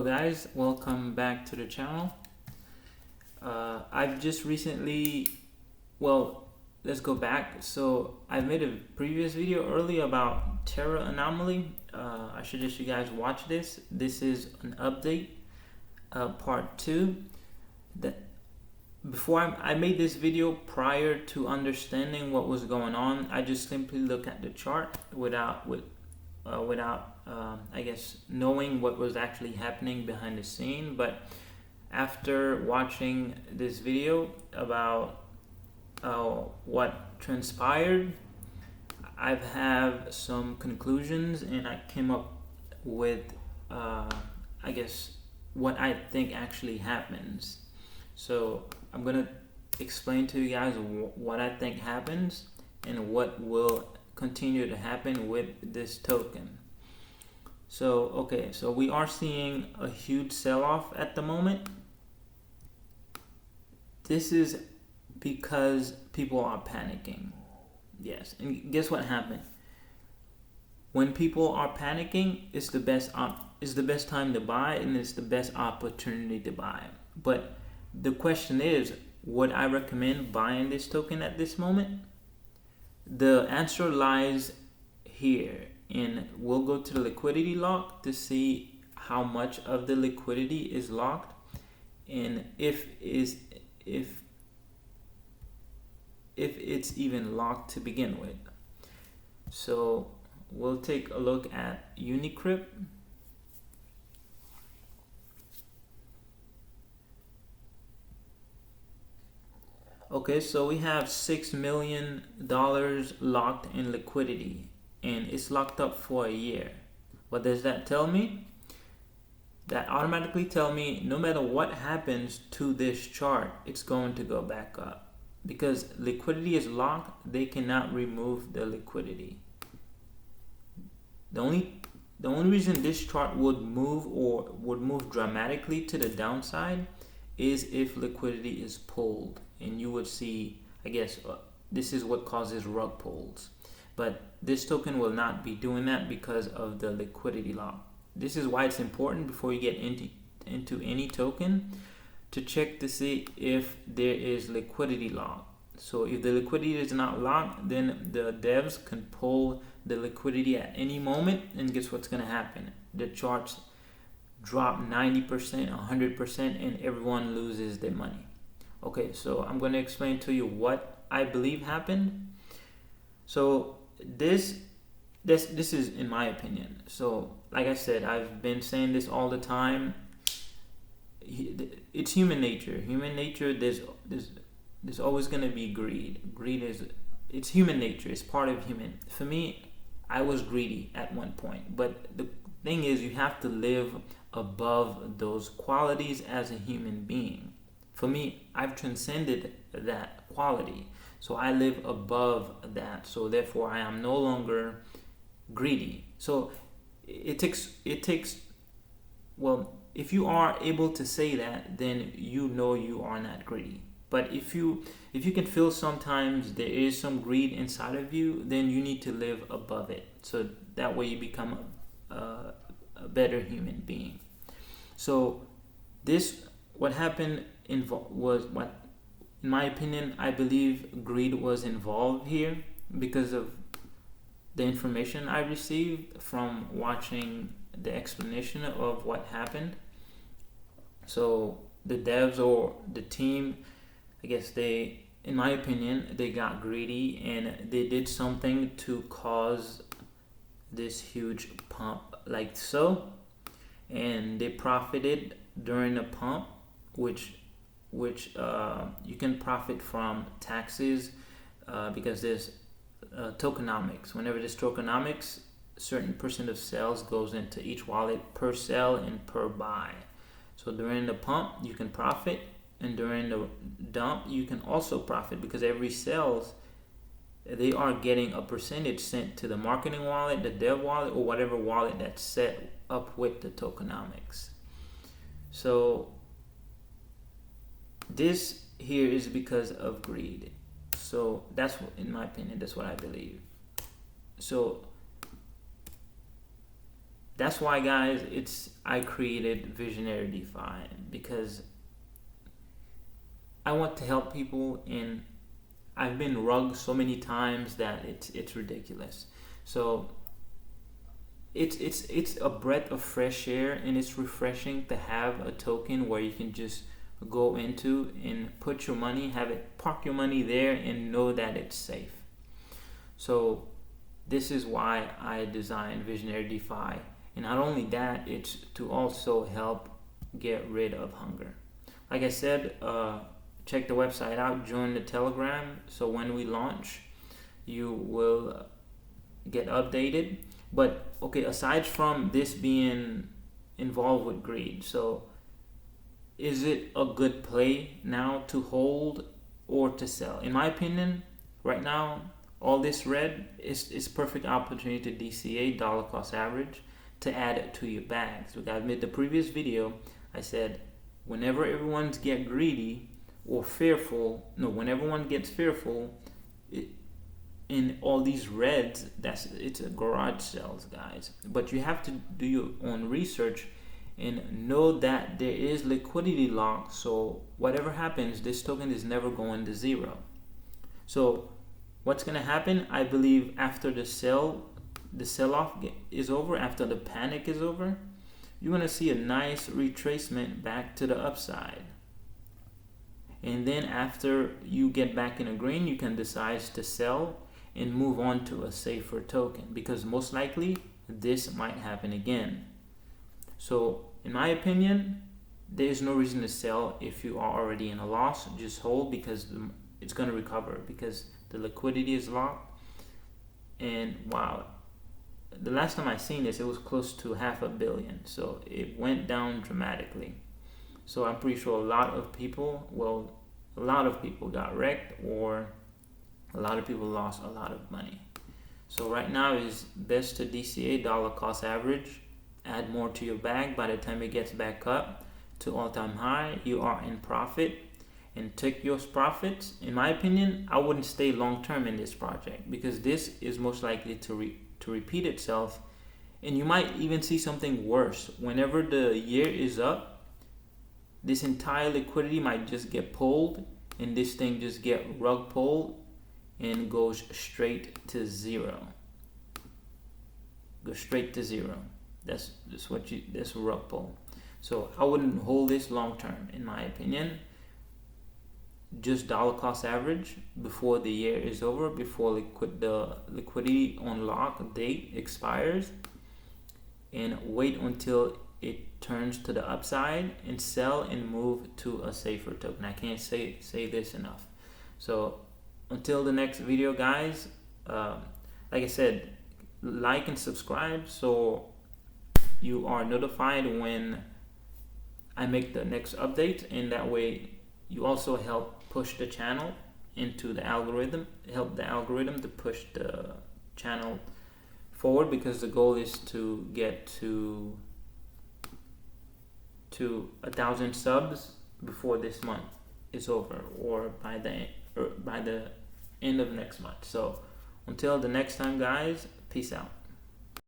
guys, welcome back to the channel. I've just recently, let's go back. So I made a previous video earlier about Tera Anomaly. I suggest you guys watch this. This is an update, part 2. That before I made this video prior to understanding what was going on, I just simply looked at the chart without I guess knowing what was actually happening behind the scene. But after watching this video about what transpired, I have some conclusions, and I came up with I guess what I think actually happens. So I'm gonna explain to you guys what I think happens and what will continue to happen with this token. So so we are seeing a huge sell-off at the moment. This is because people are panicking. Yes, and guess what happened? When people are panicking, it's the best time to buy, and it's the best opportunity to buy. But the question is, would I recommend buying this token at this moment? The answer lies here, and we'll go to the liquidity lock to see how much of the liquidity is locked, and if it's even locked to begin with. So we'll take a look at Unicrypt. Okay, so we have $6 million locked in liquidity, and it's locked up for a year. What does that tell me? That automatically tell me no matter what happens to this chart, it's going to go back up. Because liquidity is locked, they cannot remove the liquidity. The only reason this chart would move dramatically to the downside is if liquidity is pulled, and you would see, I guess, this is what causes rug pulls. But this token will not be doing that because of the liquidity lock. This is why it's important before you get into any token to check to see if there is liquidity lock. So if the liquidity is not locked, then the devs can pull the liquidity at any moment, and guess what's going to happen? The charts drop 90%, 100%, and everyone loses their money. Okay, so I'm going to explain to you what I believe happened. So this is in my opinion. So like I said, I've been saying this all the time. It's human nature. There's always going to be greed. It's human nature. It's part of human. For me, I was greedy at one point, but the thing is, you have to live above those qualities as a human being. For me, I've transcended that quality, so I live above that. So therefore, I am no longer greedy. So it takes. Well, if you are able to say that, then you know you are not greedy. But if you can feel sometimes there is some greed inside of you, then you need to live above it. So that way you become a better human being. So what happened was what, in my opinion, I believe greed was involved here because of the information I received from watching the explanation of what happened. So the devs or the team, I guess in my opinion, they got greedy and they did something to cause this huge pump like so, and they profited during the pump, which you can profit from taxes because there's tokenomics. Whenever there's tokenomics, a certain percent of sales goes into each wallet per sell and per buy. So during the pump, you can profit, and during the dump, you can also profit because every sales, they are getting a percentage sent to the marketing wallet, the dev wallet, or whatever wallet that's set up with the tokenomics. So this here is because of greed. So that's what, in my opinion, that's what I believe. So That's why, guys, I created Visionary DeFi, because I want to help people, and I've been rugged so many times that it's ridiculous. So it's a breath of fresh air, and it's refreshing to have a token where you can just go into and put your money, have it, park your money there, and know that it's safe. So this is why I designed Visionary DeFi. And not only that, it's to also help get rid of hunger. Like I said, check the website out, join the Telegram, so when we launch, you will get updated. But okay, aside from this being involved with greed, so is it a good play now to hold or to sell? In my opinion, right now, all this red is perfect opportunity to DCA, dollar cost average, to add it to your bags. So I made the previous video, I said whenever everyone's get greedy or fearful, whenever one gets fearful, in all these reds, it's a garage sales, guys. But you have to do your own research and know that there is liquidity lock. So whatever happens, this token is never going to zero. So what's going to happen, I believe, after the sell-off is over, after the panic is over, you're going to see a nice retracement back to the upside. And then after you get back in the green, you can decide to sell and move on to a safer token, because most likely this might happen again. So in my opinion, there's no reason to sell if you are already in a loss. Just hold, because it's going to recover, because the liquidity is locked. And wow, the last time I seen this, it was close to $500 million. So it went down dramatically. So I'm pretty sure a lot of people got wrecked, or a lot of people lost a lot of money. So right now is best to DCA, dollar cost average, add more to your bag. By the time it gets back up to all-time high, you are in profit, and take your profits. In my opinion, I wouldn't stay long-term in this project, because this is most likely to repeat itself, and you might even see something worse. Whenever the year is up, this entire liquidity might just get pulled, and this thing just get rug pulled and goes straight to zero. Go straight to zero. That's a rug pull. So I wouldn't hold this long term, in my opinion. Just dollar cost average before the year is over, before the liquidity unlock date expires, and wait until it turns to the upside, and sell and move to a safer token. I can't say this enough. So until the next video, guys, like I said, like and subscribe so you are notified when I make the next update, and that way you also help push the channel into the algorithm, help the algorithm to push the channel forward, because the goal is to get to 1,000 subs before this month is over, or by the end of next month. So until the next time, guys, peace out.